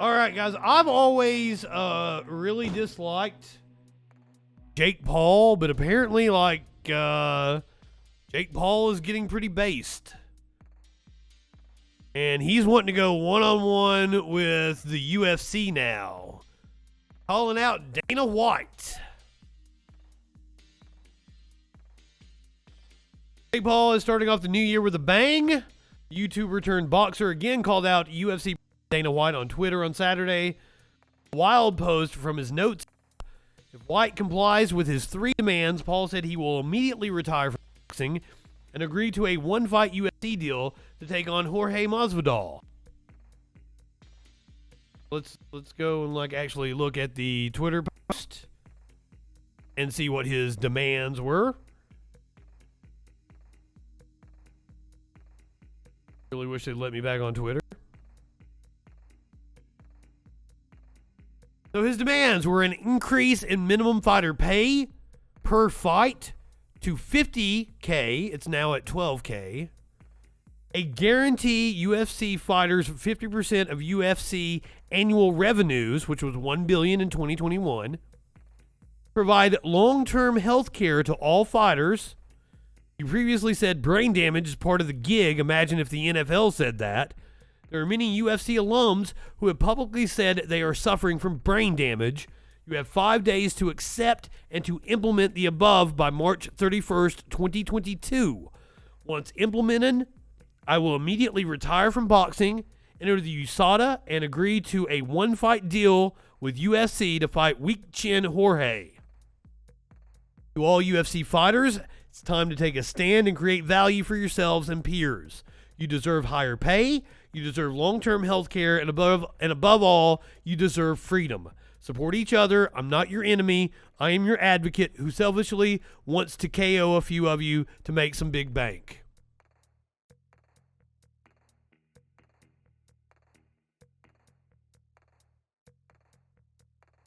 All right, guys. I've always really disliked Jake Paul, but apparently, Jake Paul is getting pretty based. And he's wanting to go one-on-one with the UFC now. Calling out Dana White. Jake Paul is starting off the new year with a bang. YouTuber turned boxer again called out UFC Dana White on Twitter on Saturday. Wild post from his notes. If White complies with his 3 demands, Paul said he will immediately retire from boxing and agree to a one-fight UFC deal to take on Jorge Masvidal. Let's go and actually look at the Twitter post and see what his demands were. Really wish they'd let me back on Twitter. So his demands were an increase in minimum fighter pay per fight to $50K. It's now at $12K. A guarantee UFC fighters 50% of UFC annual revenues, which was $1 billion in 2021. Provide long-term health care to all fighters. He previously said brain damage is part of the gig. Imagine if the NFL said that. There are many UFC alums who have publicly said they are suffering from brain damage. You have 5 days to accept and to implement the above by March 31st, 2022. Once implemented, I will immediately retire from boxing, enter the USADA, and agree to a one-fight deal with UFC to fight Weak Chin Jorge. To all UFC fighters, it's time to take a stand and create value for yourselves and peers. You deserve higher pay, you deserve long-term health care, and above all, you deserve freedom. Support each other. I'm not your enemy. I am your advocate who selfishly wants to KO a few of you to make some big bank.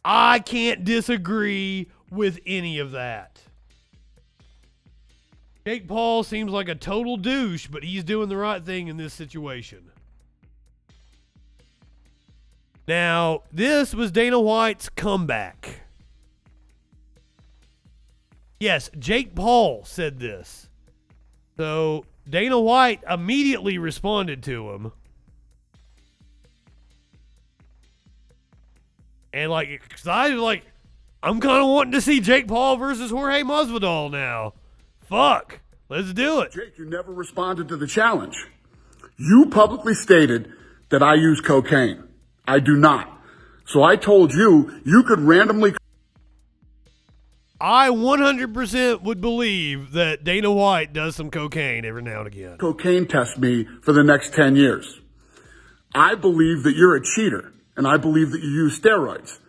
I can't disagree with any of that. Jake Paul seems like a total douche, but he's doing the right thing in this situation. Now, this was Dana White's comeback. Yes, Jake Paul said this. So, Dana White immediately responded to him. And excited, I'm kind of wanting to see Jake Paul versus Jorge Masvidal now. Fuck. Let's do it. Jake, you never responded to the challenge. You publicly stated that I use cocaine. I do not. So I told you, you could randomly... I 100% would believe that Dana White does some cocaine every now and again. Cocaine test me for the next 10 years. I believe that you're a cheater, and I believe that you use steroids.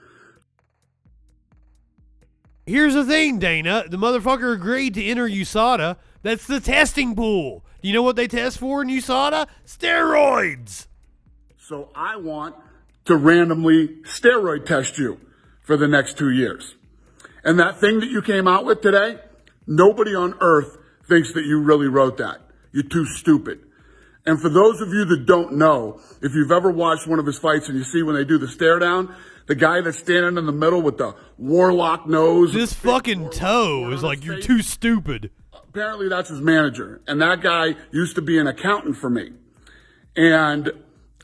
Here's the thing, Dana. The motherfucker agreed to enter USADA. That's the testing pool. Do you know what they test for in USADA? Steroids. So I want to randomly steroid test you for the next 2 years. And that thing that you came out with today, nobody on earth thinks that you really wrote that. You're too stupid. And for those of you that don't know, if you've ever watched one of his fights and you see when they do the stare down, the guy that's standing in the middle with the warlock nose. This fucking toe is like, you're too stupid. Apparently that's his manager. And that guy used to be an accountant for me. And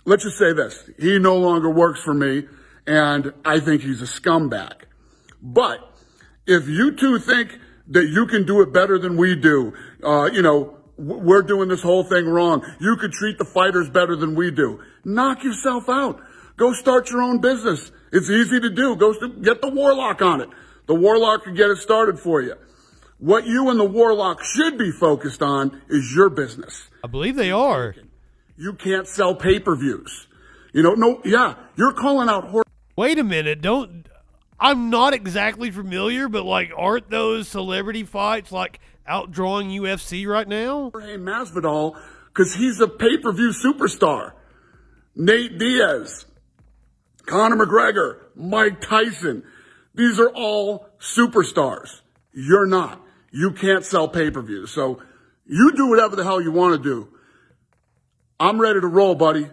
let's just say this. He no longer works for me, and I think he's a scumbag. But if you two think that you can do it better than we do, we're doing this whole thing wrong. You could treat the fighters better than we do. Knock yourself out. Go start your own business. It's easy to do. Get the warlock on it. The warlock can get it started for you. What you and the warlock should be focused on is your business. I believe they are. You can't sell pay-per-views. You're calling out Jorge. Wait a minute. I'm not exactly familiar, but aren't those celebrity fights outdrawing UFC right now? Jorge Masvidal, because he's a pay-per-view superstar. Nate Diaz, Conor McGregor, Mike Tyson. These are all superstars. You're not. You can't sell pay-per-views. So you do whatever the hell you want to do. I'm ready to roll, buddy.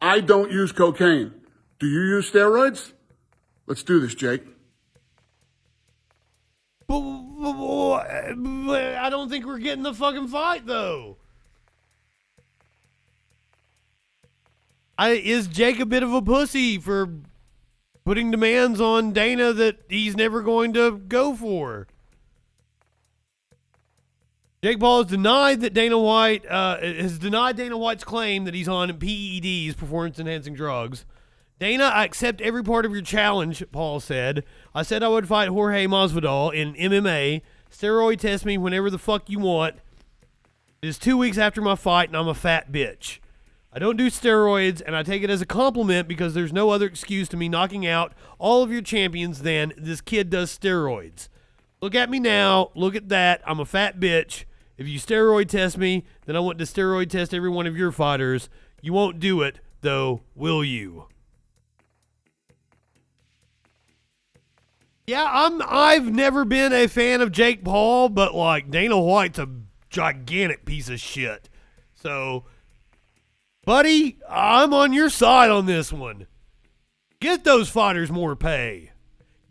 I don't use cocaine. Do you use steroids? Let's do this, Jake. But I don't think we're getting the fucking fight, though. Is Jake a bit of a pussy for putting demands on Dana that he's never going to go for? Jake Paul has denied that Dana White's claim that he's on PEDs, performance-enhancing drugs. Dana, I accept every part of your challenge, Paul said. I said I would fight Jorge Masvidal in MMA. Steroid test me whenever the fuck you want. It is 2 weeks after my fight, and I'm a fat bitch. I don't do steroids, and I take it as a compliment because there's no other excuse to me knocking out all of your champions than this kid does steroids. Look at me now. Look at that. I'm a fat bitch. If you steroid test me, then I want to steroid test every one of your fighters. You won't do it, though, will you? Yeah, I've never been a fan of Jake Paul, but like Dana White's a gigantic piece of shit. So, buddy, I'm on your side on this one. Get those fighters more pay.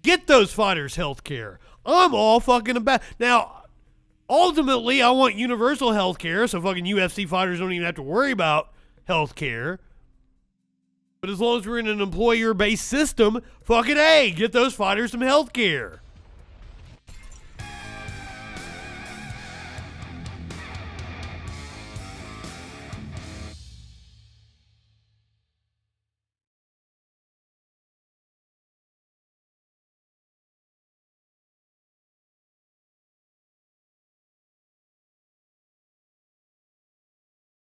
Get those fighters health care. I'm all fucking about. Now, ultimately, I want universal health care so fucking UFC fighters don't even have to worry about health care. But as long as we're in an employer-based system, fucking A, get those fighters some health care.